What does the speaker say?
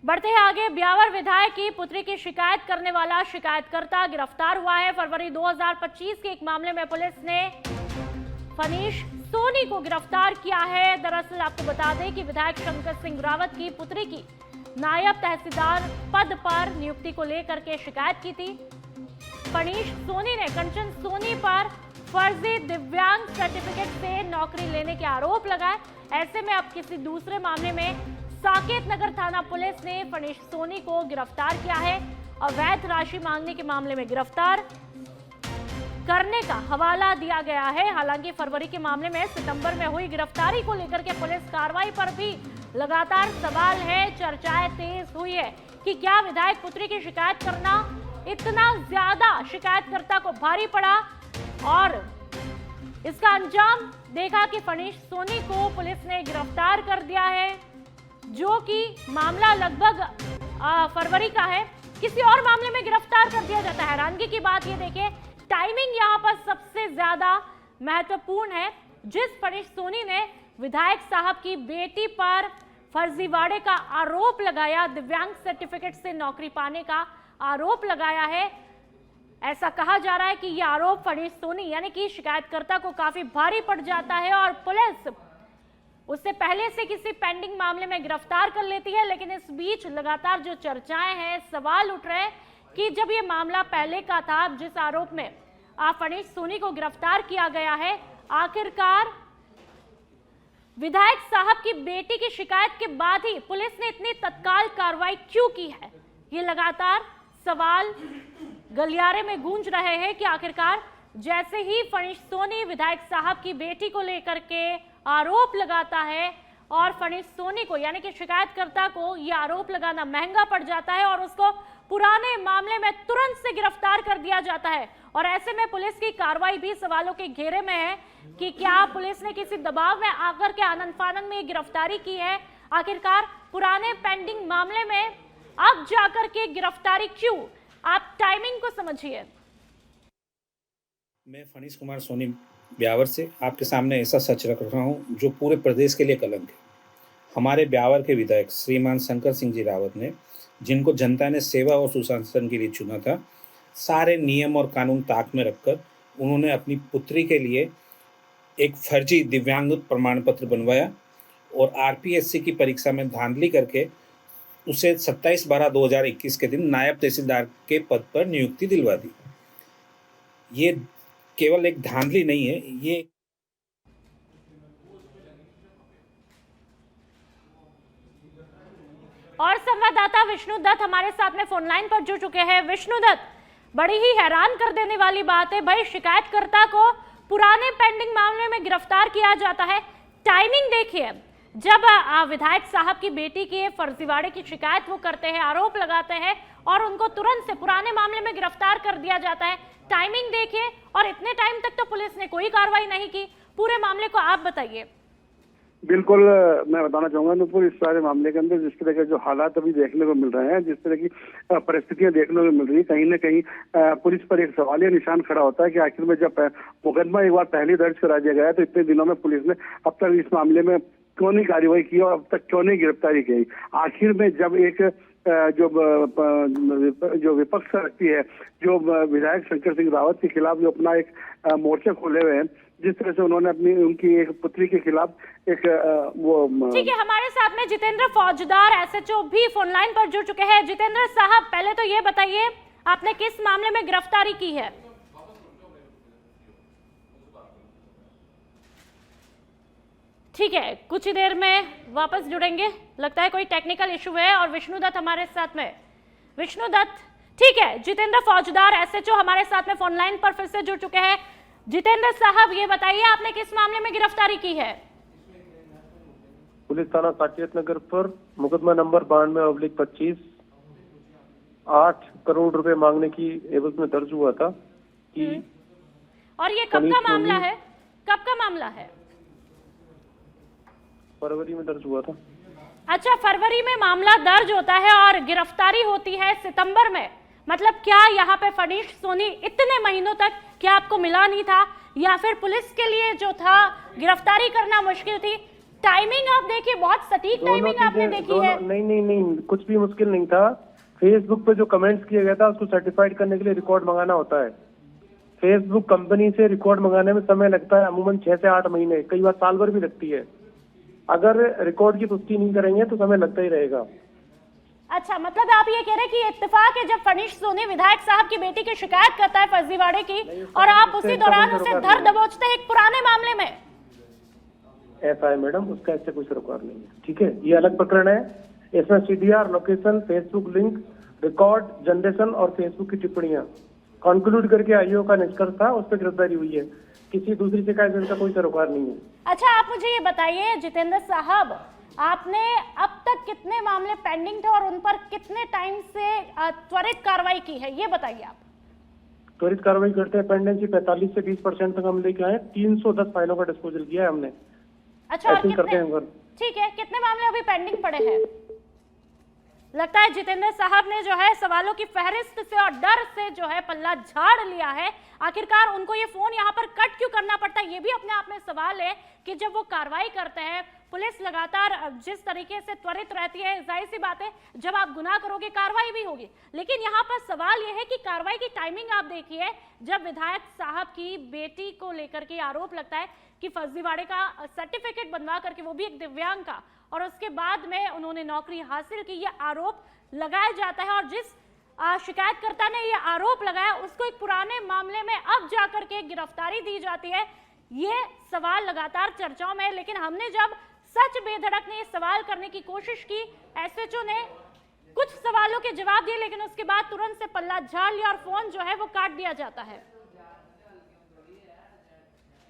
बढ़ते हैं आगे। ब्यावर विधायक की पुत्री की शिकायत करने वाला शिकायतकर्ता गिरफ्तार हुआ है। फरवरी 2025 के एक मामले में पुलिस ने फनीश सोनी को गिरफ्तार किया है। दरअसल आपको बता दें कि विधायक शंकर सिंह रावत की पुत्री की नायब तहसीलदार पद पर नियुक्ति को लेकर के शिकायत की थी। फनीश सोनी ने कंचन सोनी पर फर्जी दिव्यांग सर्टिफिकेट से नौकरी लेने के आरोप लगाए। ऐसे में अब किसी दूसरे मामले में साकेत नगर थाना पुलिस ने फनीश सोनी को गिरफ्तार किया है। अवैध राशि मांगने के मामले में गिरफ्तार करने का हवाला दिया गया है। हालांकि फरवरी के मामले में सितंबर में हुई गिरफ्तारी को लेकर के पुलिस कार्रवाई पर भी लगातार सवाल है। चर्चाएं तेज हुई है कि क्या विधायक पुत्री की शिकायत करना इतना ज्यादा शिकायतकर्ता को भारी पड़ा, और इसका अंजाम देखा कि फनीश सोनी को पुलिस ने गिरफ्तार कर दिया है, जो कि मामला लगभग फरवरी का है। किसी और मामले में गिरफ्तार कर दिया जाता है। हैरानगी की बात ये देखिए, टाइमिंग यहां पर सबसे ज्यादा महत्वपूर्ण है। जिस फनीश सोनी ने विधायक साहब की बेटी पर फर्जीवाड़े का आरोप लगाया, दिव्यांग सर्टिफिकेट से नौकरी पाने का आरोप लगाया है, ऐसा कहा जा रहा है कि यह आरोप फनीश सोनी यानी कि शिकायतकर्ता को काफी भारी पड़ जाता है और पुलिस उससे पहले से किसी पेंडिंग मामले में गिरफ्तार कर लेती है। लेकिन इस बीच लगातार जो चर्चाएं हैं, सवाल उठ रहे हैं कि जब ये मामला पहले का था, जिस आरोप में फनीश सोनी को गिरफ्तार किया गया है, आखिरकार विधायक साहब की बेटी की शिकायत के बाद ही पुलिस ने इतनी तत्काल कार्रवाई क्यों की है? ये लगातार सवाल गलियारे में गूंज रहे हैं कि आखिरकार जैसे ही फनीश सोनी विधायक साहब की बेटी को लेकर के आरोप लगाता है और फनीश सोनी को यानी कि शिकायतकर्ता को यह आरोप लगाना महंगा पड़ जाता है और उसको पुराने मामले में तुरंत से गिरफ्तार कर दिया जाता है। और ऐसे में पुलिस की कार्रवाई भी सवालों के घेरे में है कि क्या पुलिस ने किसी दबाव में आकर के आनन फानन में गिरफ्तारी की है? आखिरकार पुराने पेंडिंग मामले में अब जाकर के गिरफ्तारी क्यों? आप टाइमिंग को समझिए। मैं फनीश कुमार सोनी ब्यावर से आपके सामने ऐसा सच रख रहा हूँ जो पूरे प्रदेश के लिए कलंक है। हमारे ब्यावर के विधायक श्रीमान शंकर सिंह जी रावत ने, जिनको जनता ने सेवा और सुशासन के लिए चुना था, सारे नियम और कानून ताक में रखकर उन्होंने अपनी पुत्री के लिए एक फर्जी दिव्यांग प्रमाण पत्र बनवाया और आरपीएससी की परीक्षा में धांधली करके उसे 27/12/2021 के दिन नायब तहसीलदार के पद पर नियुक्ति दिलवा दी। ये केवल एक धांधली नहीं है, ये और संवाददाता विष्णु दत्त हमारे साथ में फोन लाइन पर जुड़ चुके हैं। विष्णु दत्त, बड़ी ही हैरान कर देने वाली बात है भाई, शिकायतकर्ता को पुराने पेंडिंग मामले में गिरफ्तार किया जाता है। टाइमिंग देखिए, जब विधायक साहब की बेटी के फर्जीवाड़े की शिकायत वो करते हैं, आरोप लगाते हैं और उनको तुरंत से पुराने मामले में गिरफ्तार कर दिया जाता है। टाइमिंग देखिए, और इतने टाइम तक तो पुलिस ने कोई कार्रवाई नहीं की। पूरे मामले को आप बताइए। बिल्कुल, मैं बताना चाहूंगा नुपुर, इस सारे मामले के अंदर जिस तरह के जो हालात अभी देखने को मिल रहे हैं, जिस तरह की परिस्थितियां देखने को मिल रही है, कहीं ना कहीं पुलिस पर एक सवालिया निशान खड़ा होता है कि आखिर में जब मुकदमा एक बार पहले दर्ज करा दिया गया तो इतने दिनों में पुलिस ने अब तक इस मामले में क्यों नहीं कार्रवाई की और अब तक क्यों नहीं गिरफ्तारी की? आखिर में जब एक जो विपक्ष रखती है, जो विधायक शंकर सिंह रावत के खिलाफ जो अपना एक मोर्चा खोले हुए हैं, जिस तरह से उन्होंने अपनी उनकी एक पुत्री के खिलाफ एक वो ठीक है, हमारे साथ में जितेंद्र फौजदार एसएचओ भी फोन लाइन पर जुड़ चुके हैं। जितेंद्र साहब, पहले तो ये बताइए आपने किस मामले में गिरफ्तारी की है? ठीक है, कुछ ही देर में वापस जुड़ेंगे, लगता है कोई टेक्निकल इशू है। और विष्णु दत्त हमारे साथ में, विष्णु दत्त, ठीक है, जितेंद्र फौजदार एसएचओ हमारे साथ में फोन लाइन पर फिर से जुड़ चुके हैं। जितेंद्र साहब, ये बताइए आपने किस मामले में गिरफ्तारी की है? पुलिस थाना साकेत नगर पर मुकदमा नंबर 92/25 8 करोड़ रुपए मांगने की एवज में दर्ज हुआ था कि और ये कब का मामला है? कब का मामला है? फरवरी में दर्ज हुआ था। अच्छा, फरवरी में मामला दर्ज होता है और गिरफ्तारी होती है सितंबर में। मतलब क्या यहाँ पे फनीश सोनी इतने महीनों तक क्या आपको मिला नहीं था, या फिर पुलिस के लिए जो था गिरफ्तारी करना मुश्किल थी? टाइमिंग आप देखिए, बहुत सटीक टाइमिंग आपने देखी है। नहीं, कुछ भी मुश्किल नहीं था। फेसबुक पे जो कमेंट्स किया गया था उसको सर्टिफाइड करने के लिए रिकॉर्ड मंगाना होता है। फेसबुक कंपनी से रिकॉर्ड मंगाने में समय लगता है अमूमन 6 से 8 महीने, कई बार साल भर भी लगती है। अगर रिकॉर्ड की पुष्टि नहीं करेंगे तो समय लगता ही रहेगा। अच्छा, मतलब आप ये कह रहे हैं कि इत्तेफाक है जब फनीश सोनी विधायक साहब की बेटी की शिकायत करता है फर्जीवाड़े की और आप उसी दौरान उसे धर दबोचते हैं एक पुराने मामले में। ऐसा है मैडम, उसका इससे कुछ सरोकार नहीं है। ठीक है, ये अलग प्रकरण है। इसमें CDR, location, Facebook link, record generation और फेसबुक की टिप्पणियां कंक्लूड करके आईओ का निष्कर्ष था, उस पर गिरफ्तारी हुई है। किसी दूसरी शिकायत में इसका कोई सरोकार नहीं है। अच्छा, आप मुझे ये बताइए जितेंद्र साहब, आपने अब तक कितने मामले पेंडिंग थे और उन पर कितने टाइम से त्वरित कार्रवाई की है, ये बताइए आप। त्वरित कार्रवाई करते हैं, पेंडेंसी 45 से 20% तक हम लेके आए। 310 फाइलों का डिस्पोजल किया है हमने। अच्छा, और करते हैं कितने, ठीक है, कितने मामले अभी पेंडिंग पड़े हैं? लगता है जितेंद्र साहब ने जो है सवालों की फहरिस्त से और डर से जो है पल्ला झाड़ लिया है। आखिरकार उनको ये फोन यहाँ पर कट क्यों करना पड़ता है, ये भी अपने आप में सवाल है कि जब वो कार्रवाई करते हैं, पुलिस लगातार जिस तरीके से त्वरित रहती है, जाहिर सी बात है जब आप गुनाह करोगे कार्रवाई भी होगी। लेकिन यहाँ पर सवाल यह है कि कार्रवाई की टाइमिंग आप देखिए, जब विधायक साहब की बेटी को लेकर के आरोप लगता है कि फर्जीवाड़े का सर्टिफिकेट बनवा करके, वो भी एक दिव्यांग का, और उसके बाद में उन्होंने नौकरी हासिल की, यह आरोप लगाया जाता है। और जिस शिकायतकर्ता ने यह आरोप लगाया उसको एक पुराने मामले में अब जाकर के गिरफ्तारी दी जाती है। ये सवाल लगातार चर्चाओं में है। लेकिन हमने जब सच बेधड़क ने सवाल करने की कोशिश की, एसएचओ ने कुछ सवालों के जवाब दिए, लेकिन उसके बाद तुरंत से पल्ला झाड़ लिया और फोन जो है वो काट दिया जाता है।